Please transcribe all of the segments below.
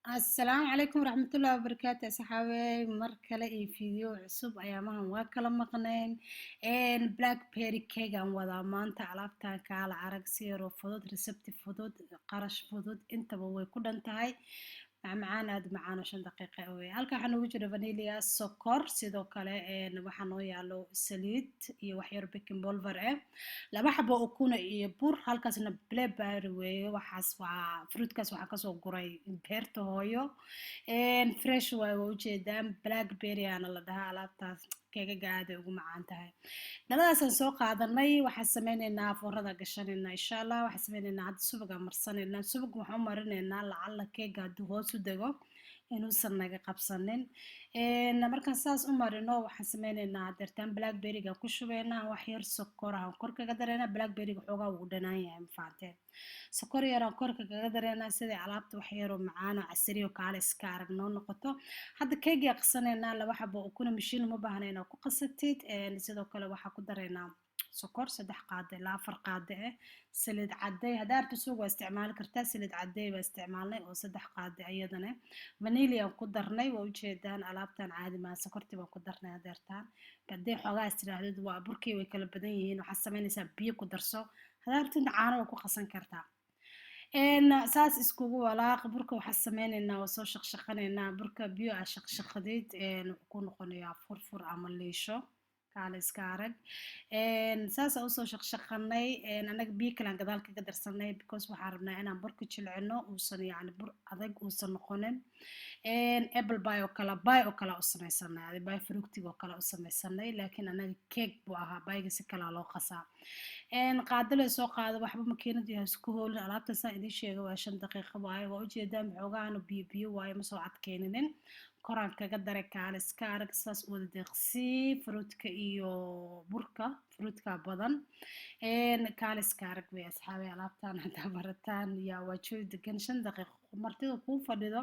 السلام عليكم ورحمة الله وبركاته صحابي مركلة إي فيديو عصب أيامها واكلة مقنين إن بلاك بيري كيك عن وضع مانتا علابتان كالا عرق سيرو فضود ريسبتي فضود قرش فضود انت بوي كل انتهاي معانا هاد معانا 5 دقيقة أوي هالكا waxaa noogu jira vanilya sokor sidoo kale waxaa noo yaalo saliid iyo wax yar baking pulver laba xabo ukuna iyo bur halkaasna blackberry weeye waxaas waa fruitkaas waxaa kasoo guray beerta hooyo fresh waaye waa ujeedaan blackberry aana la dhahaa alaabtaas keegaga aad ay ugu macaan tahay dhaladaasaan soo qaadanay waxaan sameyneynaa foorada gashaneynaa insha allah waxaan sameyneynaa hadda subaga marsaneynaa subaga waxaan u marinaynaa lacala keega hadduu hoos u dego inuusan naga qabsanin markaan saas u marino waxaan sameyneynaa deertaan blackberryga ku shubeynaa wax yar sokor aan kor kaga dareynaa blackberryga xoogaa wuu dhanaan yahay mafahanteen sokor yaraan korka kaga dareynaa sidai alaabta wax yaroo macaan oo casriyo kaale iska arag noo noqoto hadda keegaa qasaneynaa laba xabo ukuna mashiin uma baahna inaad ku qasatid sidoo kale waxaa ku dareynaa sokor 3 qaado ilaa 4 qaado saliid caday hadaa rabto suuq waa isticmaali kartaa saliid caday baa isticmaalnay oo 3 qaado iyadana vanilya ku darnay waa ujeedaan alaabtan caadi ma sokortii baan ku darnay adeertaan haday xoogaa istiraahdo waa burkii way kala badan yihiin waxaa sameynaysaa biyo ku darso hadaa rabto caano waa ku qasan kartaa saas iskugu walaaq burka waxaa sameyneynaa waa soo shaqshaqaneynaa burka biyo aa shaqshaqadeed wuxuu ku noqonayaa furfur ama liisho kaale iska arag saasa usoo shaqshaqanay anaga biyo kalaan gadaal kaga darsanay because waxaan rabnaa inaan burka jilcino uusan yacni bur adag uusan noqonin apple pie oo kale u samaysanay adi pie fructig oo kale u samaysanay laakiin anaga cake buu ahaa pie-ga si kalaa loo qasaa qaado lee soo qaado waxba makiinad yahay isku hoolin alaabta saan idiin sheega waa 5 daqiiqo waaye waa ujeedaan xoogaana biyo waaye ma soo adkeyninin koraan kaga daray kaale iska arag saas u wada deeqsii fruitka iyo burka fruitka badan kaale iska arag way asxaabay alaabtaan haddaa barataan yaa waa joogi degan 5 daqiiqo martida kuu fadhido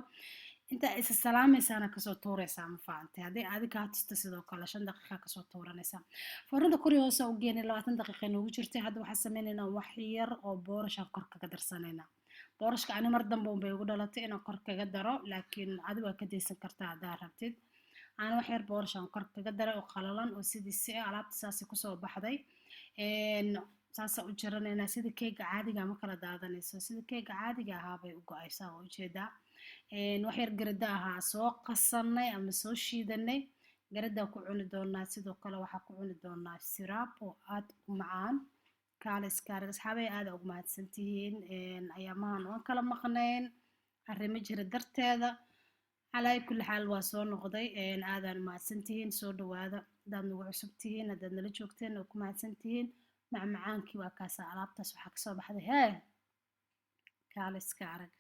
inta isa salaamaysaana kasoo tuuraysaa ma fahantay haddii aadi kaa tusta sidoo kale 5 daqiiqa kasoo tuuranaysaa foornada kori hoose u geenay 20 daqiiqa noogu jirtay hadda waxaa sameynaynaa wax yar oo boorashaan kor kaga darsanaynaa boorashka ani mar dambe unbay ugu dhalatay inaan kor kaga daro laakiin adi waa ka daysan kartaa haddaa rabtid aan wax yar boorashaan kor kaga daray oo qalalan oo sidiisi alaabta saasi kusoo baxday saasa u jaranaynaa sida keega caadiga ma kala daadanayso sida keega caadiga ahaa bay u go-aysaa waa ujeedaa wax yar garada ahaa soo qasanay ama soo shiidanay garadaa ku cuni doonaa sidoo kale waxaa ku cuni doonaa siraab oo aad u macaan kaale iska arag asxaabay aad ugu mahadsantihiin ayaamahan waan kala maqnayn arrimo jira darteeda calaa kulli xaal waa soo noqday aadaan mahadsantihiin soo dhawaada hadaad nagu cusub tihiin hadaad nala joogteen oo ku mahadsantihiin macmacaankii waa kaasa alaabtaas waxaa kasoo baxday kaale iska arag